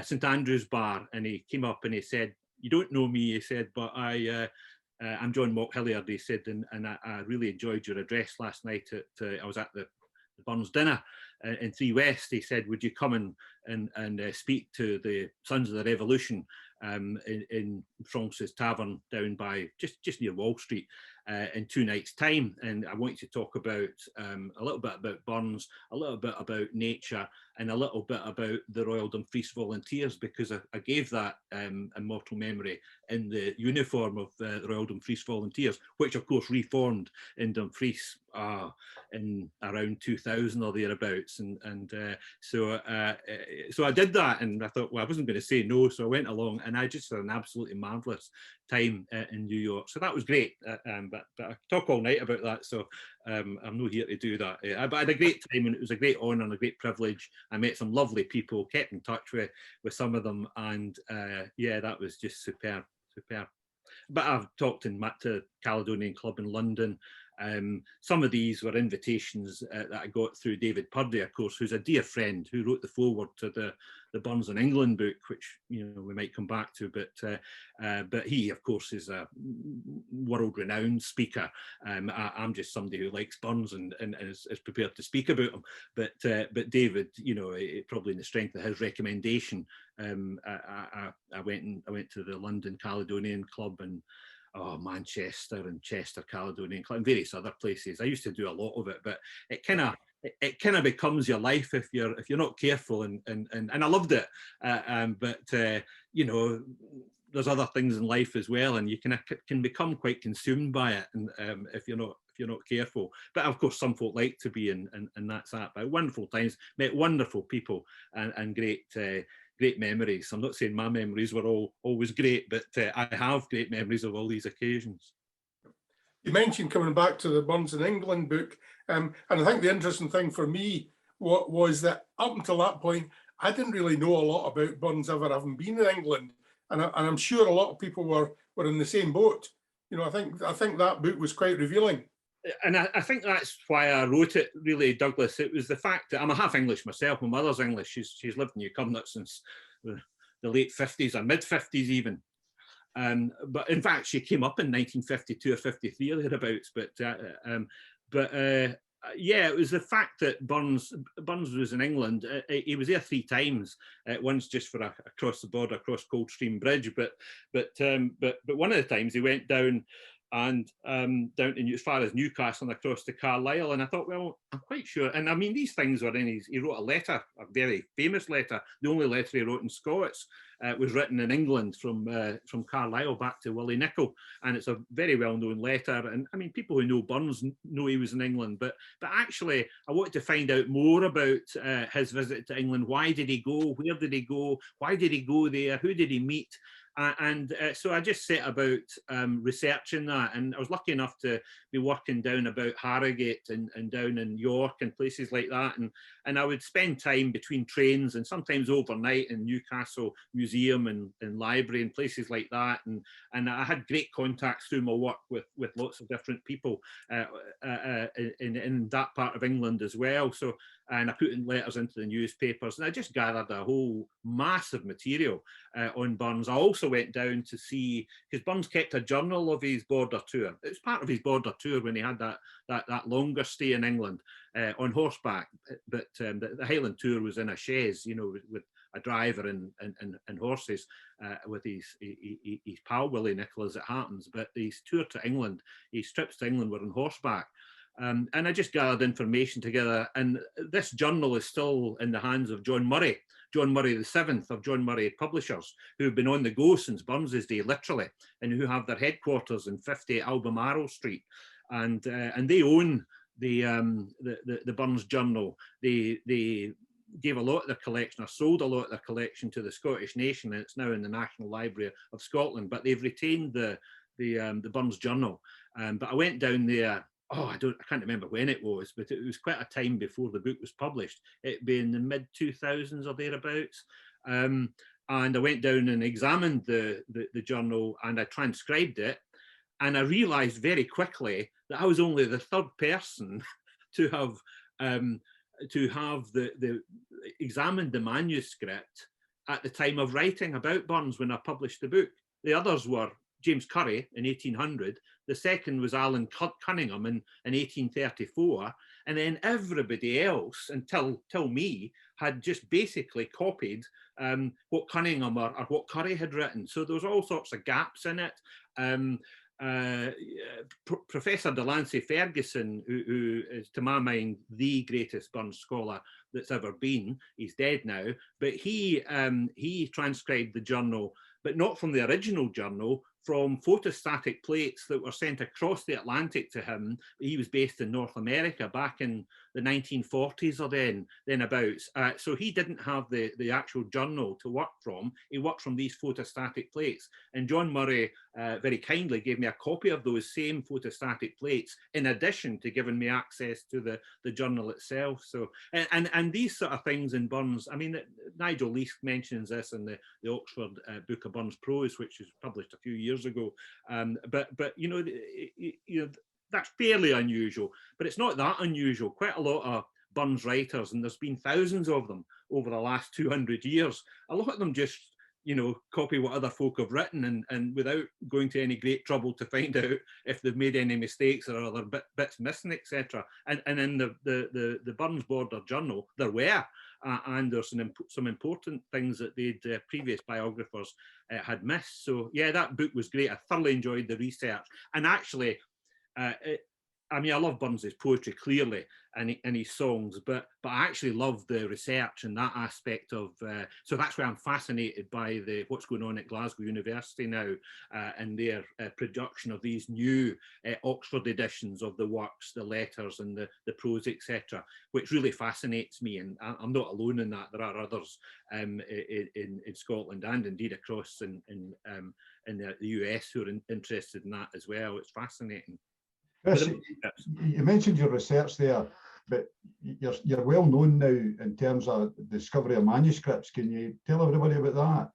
St Andrew's bar, and he came up and he said, "You don't know me," he said, "but I'm John Hilliard," he said, and I really enjoyed your address last night. I was at the Burns dinner in 3 West. He said, "Would you come and speak to the Sons of the Revolution in France's Tavern down by just near Wall Street in 2 nights' time? And I want you to talk about a little bit about Burns, a little bit about nature, and a little bit about the Royal Dumfries Volunteers, because I gave that immortal memory in the uniform of the Royal Dumfries Volunteers, which of course reformed in Dumfries in around 2000 or thereabouts, so I did that, and I thought, well, I wasn't going to say no, so I went along, and I just had an absolutely marvelous time in New York. So that was great, but I talk all night about that, so I'm not here to do that. But I had a great time, and it was a great honour and a great privilege. I met some lovely people, kept in touch with some of them, and yeah, that was just superb. But I've talked to Caledonian Club in London. Some of these were invitations that I got through David Purdy, of course, who's a dear friend, who wrote the foreword to the Burns in England book, which we might come back to. But he, of course, is a world-renowned speaker. I'm just somebody who likes Burns and is prepared to speak about him. But David, probably in the strength of his recommendation, I went to the London Caledonian Club and Manchester and Chester Caledonian Club and various other places. I used to do a lot of it, but it kind of becomes your life if you're not careful, and I loved it. But there's other things in life as well, and you can become quite consumed by it, and if you're not careful. But of course, some folk like to be, and that's that. But wonderful times, met wonderful people, and great memories. I'm not saying my memories were always great, but I have great memories of all these occasions. You mentioned coming back to the Burns in England book, and I think the interesting thing for me was that up until that point, I didn't really know a lot about Burns ever having been in England, and I'm sure a lot of people were in the same boat. I think that book was quite revealing. And I think that's why I wrote it, really, Douglas. It was the fact that I'm a half English myself. My mother's English. She's lived in Newcomnott since the late 50s or mid 50s even. But in fact, she came up in 1952 or 53 or thereabouts. Yeah, it was the fact that Burns was in England. He was there 3 times. Once just for across the border, across Coldstream Bridge. But one of the times he went down down to as far as Newcastle and across to Carlisle, and I thought, well, I'm quite sure. And I mean, these things were in he wrote a letter, a very famous letter. The only letter he wrote in Scots was written in England from Carlisle back to Willie Nicol, and it's a very well-known letter. And I mean, people who know Burns know he was in England, but actually, I wanted to find out more about his visit to England. Why did he go? Where did he go? Why did he go there? Who did he meet? So I just set about researching that, and I was lucky enough to be working down about Harrogate and down in York and places like that, and I would spend time between trains and sometimes overnight in Newcastle Museum and library and places like that, and I had great contacts through my work with lots of different people in that part of England as well. So, and I put in letters into the newspapers, and I just gathered a whole massive material on Burns. I also went down to see, because Burns kept a journal of his border tour. It was part of his border tour when he had that longer stay in England on horseback. But the Highland tour was in a chaise, with a driver and horses, with his pal Willie Nicol, as it happens. But his tour to England, his trips to England were on horseback. And I just gathered information together, and this journal is still in the hands of John Murray the 7th of John Murray Publishers, who've been on the go since Burns's day, literally, and who have their headquarters in 50 Albemarle Street, and they own the Burns Journal. They gave a lot of their collection, or sold a lot of their collection to the Scottish nation, and it's now in the National Library of Scotland. But they've retained the Burns Journal. But I went down there. Oh, I can't remember when it was, but it was quite a time before the book was published. It'd be in the mid 2000s or thereabouts. And I went down and examined the journal, and I transcribed it. And I realised very quickly that I was only the third person to have examined the manuscript at the time of writing about Burns when I published the book. The others were James Curry in 1800. The second was Alan Cunningham in 1834. And then everybody else, until me, had just basically copied what Cunningham or what Curry had written. So there was all sorts of gaps in it. Professor Delancey Ferguson, who is, to my mind, the greatest Burns scholar that's ever been, he's dead now, but he transcribed the journal, but not from the original journal, from photostatic plates that were sent across the Atlantic to him. He was based in North America back in the 1940s or then abouts. So he didn't have the actual journal to work from. He worked from these photostatic plates. And John Murray very kindly gave me a copy of those same photostatic plates, in addition to giving me access to the journal itself. So, and these sort of things in Burns, I mean, Nigel Leask mentions this in the Oxford Book of Burns Prose, which was published a few years ago. But you know, that's fairly unusual, but it's not that unusual. Quite a lot of Burns writers, and there's been thousands of them over the last 200 years, a lot of them just, you know, copy what other folk have written, and without going to any great trouble to find out if they've made any mistakes or other bits missing, etc. And in the Burns Border Journal, there were, and there's some important things that previous biographers had missed. So yeah, that book was great. I thoroughly enjoyed the research, and actually, I mean, I love Burns's poetry clearly, and his songs, but I actually love the research and that aspect of. So that's why I'm fascinated by what's going on at Glasgow University now, and their production of these new Oxford editions of the works, the letters, and the prose, etc., which really fascinates me. And I'm not alone in that. There are others in Scotland and indeed across in the US who are interested in that as well. It's fascinating. Chris, you mentioned your research there, but you're well known now in terms of discovery of manuscripts. Can you tell everybody about that?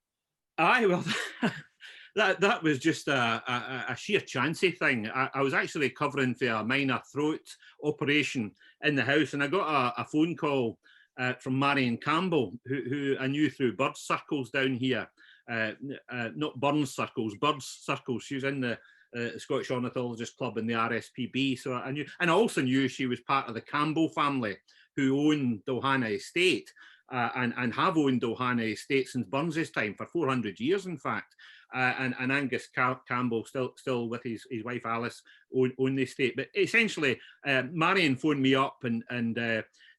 Aye, well, that was just a sheer chancy thing. I was actually covering for a minor throat operation in the house, and I got a phone call from Marion Campbell, who I knew through bird circles down here. Not Burns circles, bird circles. She was in the Scottish Ornithologist Club in the RSPB, so I knew, and I also knew she was part of the Campbell family who own Dolhana Estate, and have owned Dolhana Estate since Burns's time, for 400 years, in fact. And Angus Campbell, still with his wife Alice, own the estate. But essentially, Marion phoned me up and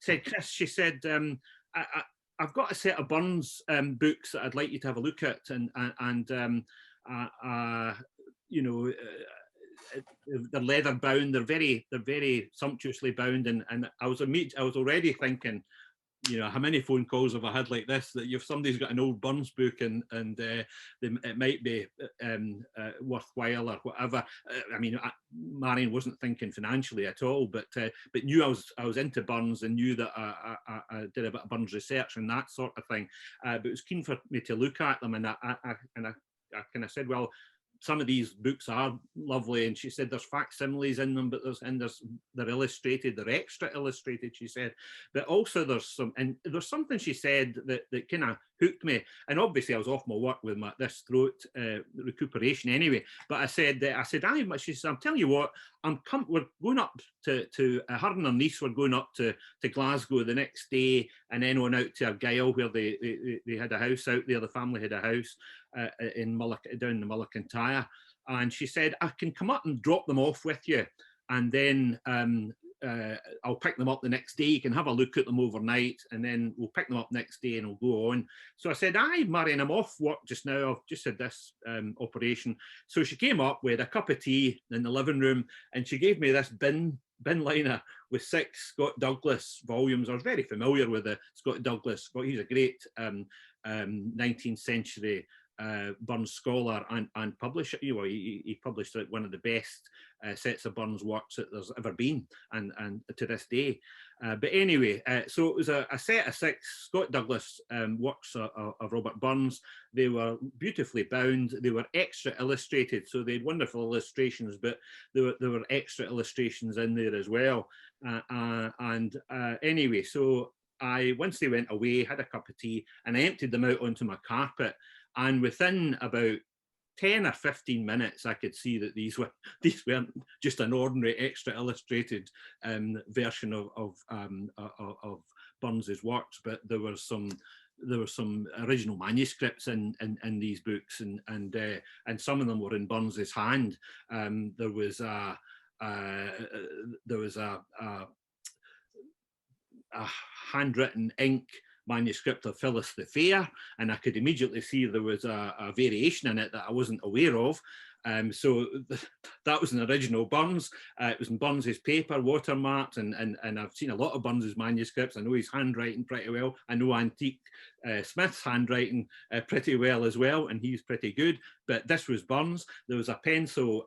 said, Chris, she said, I've got a set of Burns books that I'd like you to have a look at, and you know, they're leather bound. They're very sumptuously bound, and I was already thinking, you know, how many phone calls have I had like this, that if somebody's got an old Burns book and it might be worthwhile or whatever. I mean, Marion wasn't thinking financially at all, but knew I was into Burns and knew that I did a bit of Burns research and that sort of thing. But it was keen for me to look at them, and I kind of said, well, some of these books are lovely, and she said there's facsimiles in them, but they're illustrated, they're extra illustrated, she said. But also there's something she said that kind of hooked me. And obviously I was off my work with this throat recuperation anyway. But I said, she said, I'm telling you what, we're going up to her and her niece were going up to Glasgow the next day, and then on out to Argyll, where they had a house out there. The family had a house down the Mullaghtyne. And she said, I can come up and drop them off with you, and then I'll pick them up the next day. You can have a look at them overnight, and then we'll pick them up next day and we'll go on. So I said, aye, Marion, I'm off work just now. I've just had this operation. So she came up with a cup of tea in the living room, and she gave me this bin bin liner with 6 Scott Douglas volumes. I was very familiar with the Scott Douglas. He's a great 19th century Burns scholar and publisher. You know, he published like one of the best sets of Burns works that there's ever been, and to this day. But anyway, so it was a set of 6 Scott Douglas works of Robert Burns. They were beautifully bound. They were extra illustrated, so they had wonderful illustrations, but there were extra illustrations in there as well. Anyway, so once they went away, had a cup of tea, and I emptied them out onto my carpet. And within about 10 or 15 minutes, I could see that these weren't just an ordinary extra illustrated version of Burns's works, but there were some original manuscripts in these books, and some of them were in Burns's hand. There was a handwritten ink manuscript of Phyllis the Fair, and I could immediately see there was a variation in it that I wasn't aware of. So that was an original Burns. It was in Burns's paper, watermarked, and I've seen a lot of Burns's manuscripts. I know his handwriting pretty well. I know Antique Smith's handwriting pretty well as well, and he's pretty good. But this was Burns. There was a pencil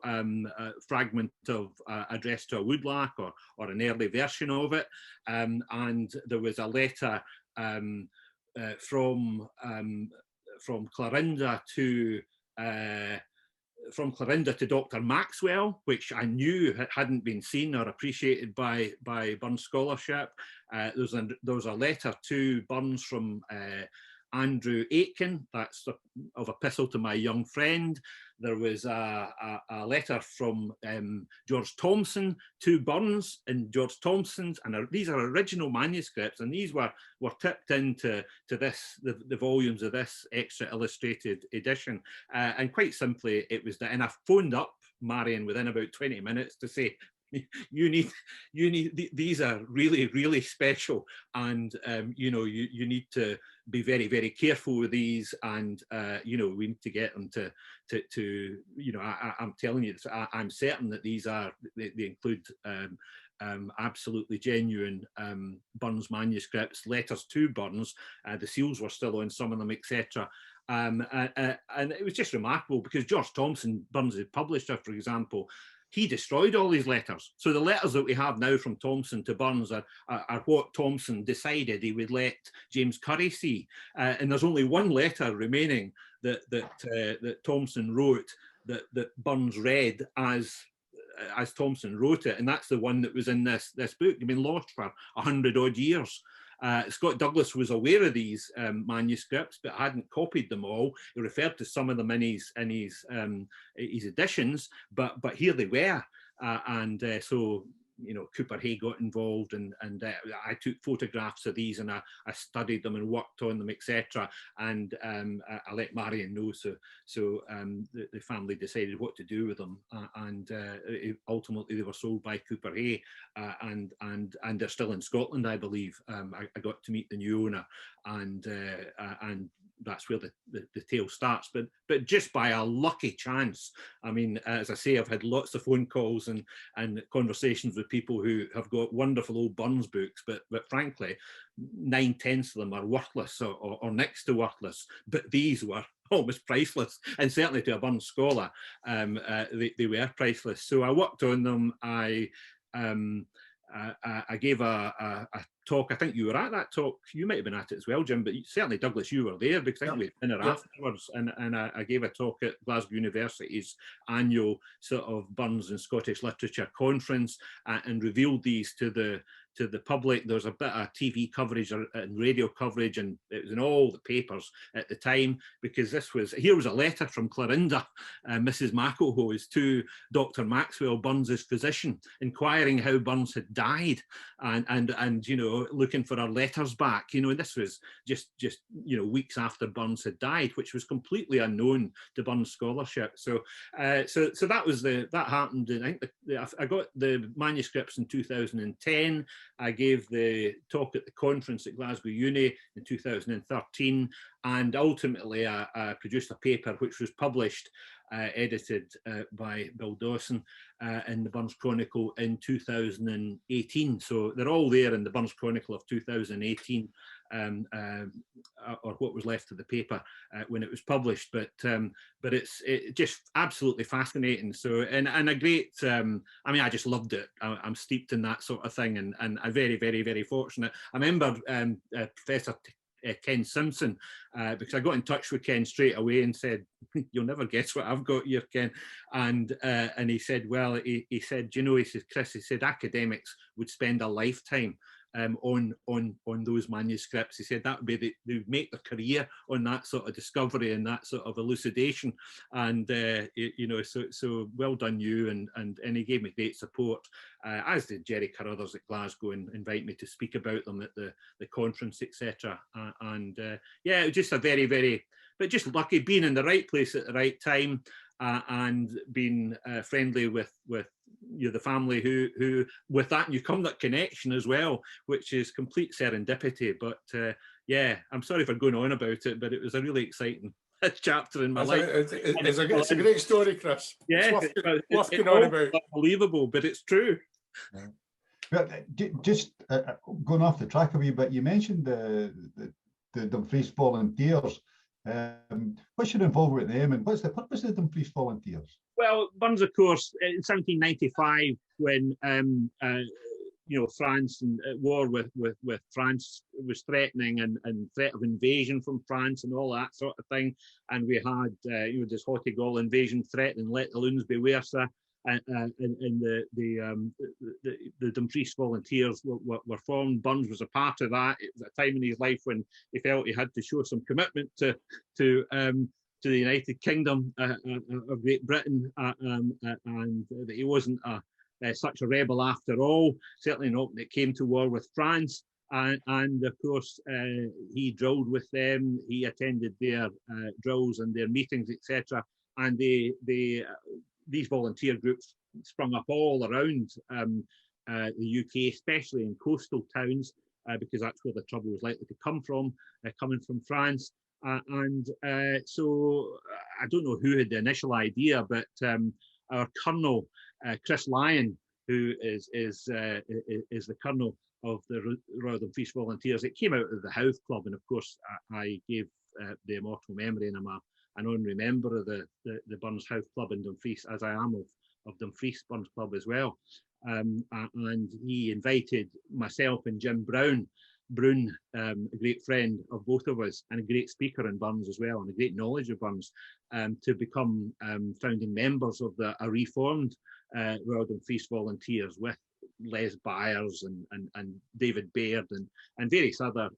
fragment of addressed to a woodlark, or an early version of it, and there was a letter from Clorinda to Dr. Maxwell, which I knew hadn't been seen or appreciated by Burns scholarship. There was a letter to Burns from Andrew Aitken, that's of epistle to my young friend. There was a letter from George Thompson to Burns in George Thompson's, and these are original manuscripts, and these were tipped into the volumes of this extra illustrated edition. And quite simply, it was that, and I phoned up Marion within about 20 minutes to say, you need these are really, really special, and you know, you need to be very, very careful with these, and you know, we need to get them to you know, I'm telling you, I'm certain that these they include absolutely genuine Burns manuscripts, letters to Burns. The seals were still on some of them, etc. And it was just remarkable, because George Thompson, Burns' publisher, for example, he destroyed all these letters. So the letters that we have now from Thompson to Burns are what Thompson decided he would let James Curry see. And there's only one letter remaining that Thompson wrote that Burns read as Thompson wrote it, and that's the one that was in this book. It's been lost for 100 odd years. Scott Douglas was aware of these manuscripts, but hadn't copied them all. He referred to some of them in his editions, but here they were, so, you know, Cooper Hay got involved, and I took photographs of these, and I studied them and worked on them, etc. And I let Marion know, so the family decided what to do with them, and ultimately they were sold by Cooper Hay, and they're still in Scotland, I believe. I got to meet the new owner, and that's where the tale starts. But just by a lucky chance, I mean, as I say, I've had lots of phone calls and conversations with people who have got wonderful old Burns books, but frankly, 9/10 of them are worthless, or next to worthless. But these were almost priceless, and certainly to a Burns scholar, they were priceless. So I worked on them. I gave a talk. I think you were at that talk. You might have been at it as well, Jim, but certainly, Douglas, you were there, because I think we had dinner afterwards, and I gave a talk at Glasgow University's annual sort of Burns and Scottish Literature conference, and revealed these to the public. There was a bit of TV coverage and radio coverage, and it was in all the papers at the time, because here was a letter from Clorinda, Mrs. McElhose, to Dr. Maxwell, Burns's physician, inquiring how Burns had died, and you know, looking for her letters back, you know. And this was just you know, weeks after Burns had died, which was completely unknown to Burns scholarship. So that happened. And I think I got the manuscripts in 2010. I gave the talk at the conference at Glasgow Uni in 2013, and ultimately I produced a paper which was published edited by Bill Dawson in the Burns Chronicle in 2018. So they're all there in the Burns Chronicle of 2018, or what was left of the paper when it was published. But it's just absolutely fascinating. So and a great. I mean, I just loved it. I'm steeped in that sort of thing, and I'm very, very, very fortunate. I remember Professor Ken Simpson, because I got in touch with Ken straight away and said, "You'll never guess what I've got here, Ken." And he said, "Well," he said, "You know," he said, "Chris," he said, "academics would spend a lifetime on those manuscripts." He said that would be they would make their career on that sort of discovery and that sort of elucidation. And you know, so well done you. And he gave me great support, as did Jerry Carruthers at Glasgow, and invite me to speak about them at the conference, etc. Yeah, it was just a very, very, but just lucky being in the right place at the right time, and being friendly with you know, the family who with that Newcomnock connection as well, which is complete serendipity. But yeah, I'm sorry for going on about it, but it was a really exciting chapter in my life. It's a great story, Chris. Yeah, it's worth going on about. Unbelievable, but it's true. But just going off the track a wee bit, you mentioned the Dumfries Volunteers. What's your involvement with them, and what's the purpose of the Dumfries Volunteers? Well, Burns, of course, in 1795, when you know, France and war with France was threatening, and threat of invasion from France and all that sort of thing, and we had you know, this Haughty Gaul invasion threatening, let the loons beware, sir. And the Dumfries Volunteers were formed. Burns was a part of that. It was a time in his life when he felt he had to show some commitment to the United Kingdom of Great Britain, and that he wasn't such a rebel after all. Certainly not when it came to war with France. And of course, he drilled with them. He attended their drills and their meetings, etc. And these volunteer groups sprung up all around the UK, especially in coastal towns, because that's where the trouble was likely to come from, coming from France. So I don't know who had the initial idea, but our Colonel, Chris Lyon, who is the Colonel of the Royal Dumfries Volunteers, it came out of the Howth Club, and of course I gave the immortal memory, and I'm an honorary member of the Burns Howth Club in Dumfries, as I am of Dumfries Burns Club as well. And he invited myself and Jim Brown, a great friend of both of us, and a great speaker in Burns as well, and a great knowledge of Burns, to become founding members of a reformed Royal Dumfries Volunteers, with Les Byers and David Baird and various other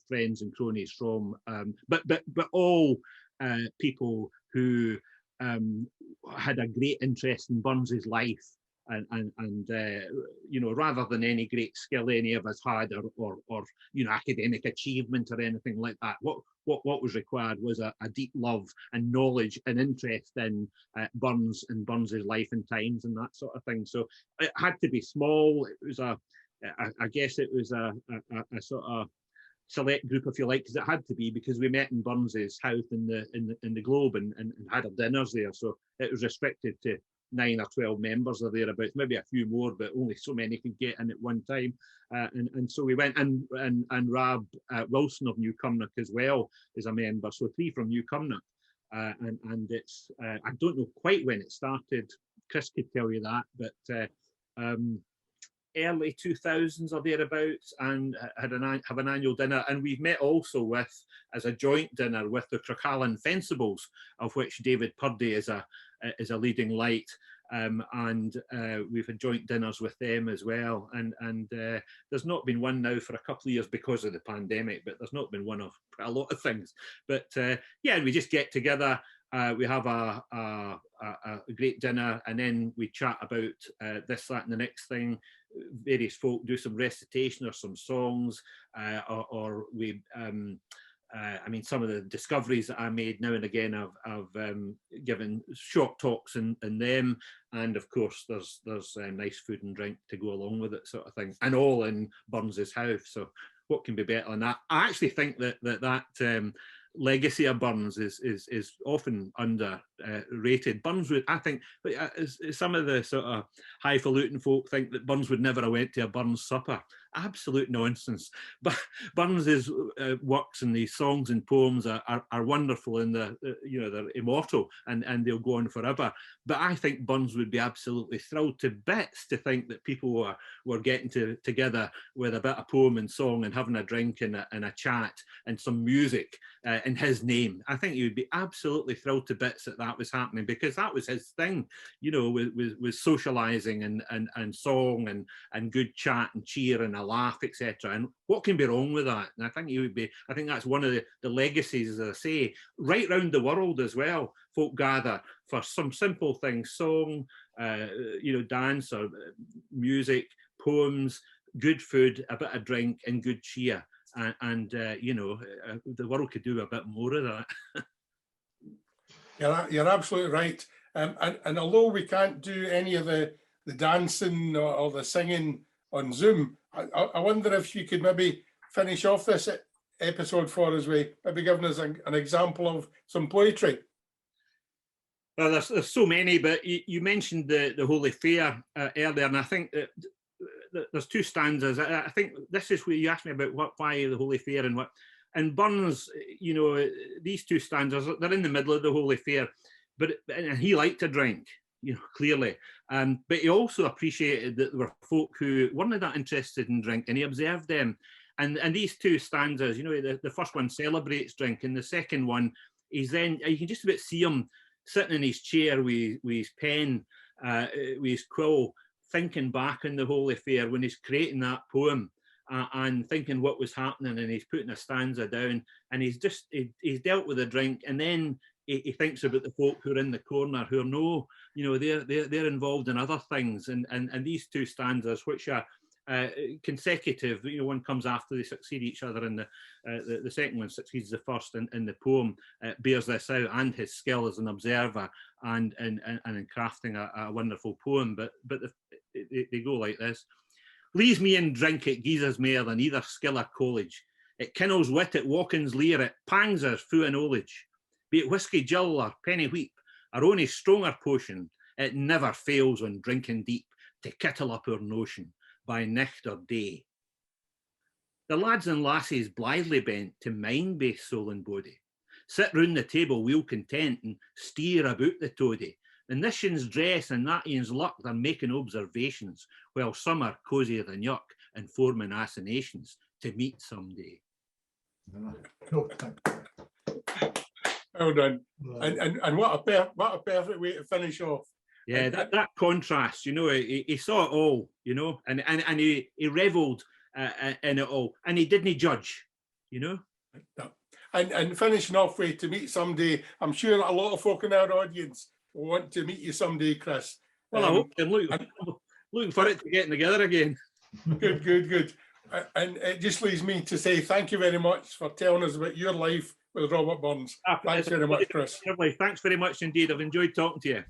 friends and cronies from, but all people who had a great interest in Burns's life, and you know, rather than any great skill any of us had, or you know, academic achievement or anything like that, what was required was a deep love and knowledge and interest in Burns and Burns's life and times and that sort of thing. So it had to be small. It was I guess it was a sort of select group, if you like, because it had to be, because we met in Burns's house in the Globe and had our dinners there. So it was restricted to 9 or 12 members or thereabouts, maybe a few more, but only so many could get in at one time. And so we went, and Rab Wilson of Newcomnock as well is a member. So 3 from Newcomnock. And it's, I don't know quite when it started. Chris could tell you that, but early 2000s or thereabouts, and have an annual dinner. And we've met also as a joint dinner with the Crocallan Fencibles, of which David Purdy is a leading light, and we've had joint dinners with them as well. And there's not been one now for a couple of years because of the pandemic, but there's not been one of a lot of things. But yeah, we just get together. We have a great dinner, and then we chat about this, that, and the next thing. Various folk do some recitation or some songs, or we. I mean, some of the discoveries that I made now and again, I've given short talks in them, and of course there's nice food and drink to go along with it, sort of thing, and all in Burns's house. So what can be better than that? I actually think that legacy of Burns is often underrated. Burns would, I think, some of the sort of highfalutin folk think that Burns would never have went to a Burns supper. Absolute nonsense. But Burns's works and these songs and poems are wonderful, and they're immortal, and they'll go on forever. But I think Burns would be absolutely thrilled to bits to think that people were getting together with a bit of poem and song and having a drink and a chat and some music in his name. I think he would be absolutely thrilled to bits that was happening, because that was his thing, with socializing and song and good chat and cheer and a laugh, etc. And what can be wrong with that? And I think that's one of the legacies, as I say, right round the world as well. Folk gather for some simple things: song, dance or music, poems, good food, a bit of drink, and good cheer. And the world could do a bit more of that. You're absolutely right. And although we can't do any of the dancing or the singing on Zoom, I wonder if you could maybe finish off this episode for us by maybe giving us an example of some poetry. Well, there's so many, but you mentioned the Holy Fair earlier, and I think that there's two stanzas. I think this is where you asked me about why the Holy Fair and what. And Burns, these two stanzas, they're in the middle of the Holy Fair, and he liked to drink, clearly. But he also appreciated that there were folk who weren't that interested in drink, and he observed them. And these two stanzas, the first one celebrates drink, and the second one, you can just about see him sitting in his chair with his pen, with his quill, thinking back on the Holy Fair when he's creating that poem, and thinking what was happening, and he's putting a stanza down, and he's dealt with a drink, and then he thinks about the folk who are in the corner who are they're involved in other things, and these two stanzas, which are consecutive, one comes after they succeed each other, and the second one succeeds the first in the poem, bears this out, and his skill as an observer and in crafting a wonderful poem. But they go like this: leaves me in drink, it geeses mair than either skill or college. It kindles wit, it waukens leer, it pangs us fu and knowledge. Be it whisky gill or penny wheat, or ony stronger potion, it never fails on drinking deep to kittle up our notion by nicht or day. The lads and lassies blithely bent to mind-based soul and body, sit round the table weel content and steer about the toady. And this yin's dress and that yin's luck, they're making observations, while some are cosier than yuck and forming assignations to meet someday. Well done. And what a perfect way to finish off. Yeah, that contrast, he saw it all, and he revelled in it all, and he didn't judge, And finishing off with to meet someday, I'm sure a lot of folk in our audience will want to meet you someday, Chris. Well, I hope I'm looking for it to getting together again. Good. And it just leaves me to say thank you very much for telling us about your life with Robert Burns. Thanks very much, Chris. Thanks very much indeed. I've enjoyed talking to you.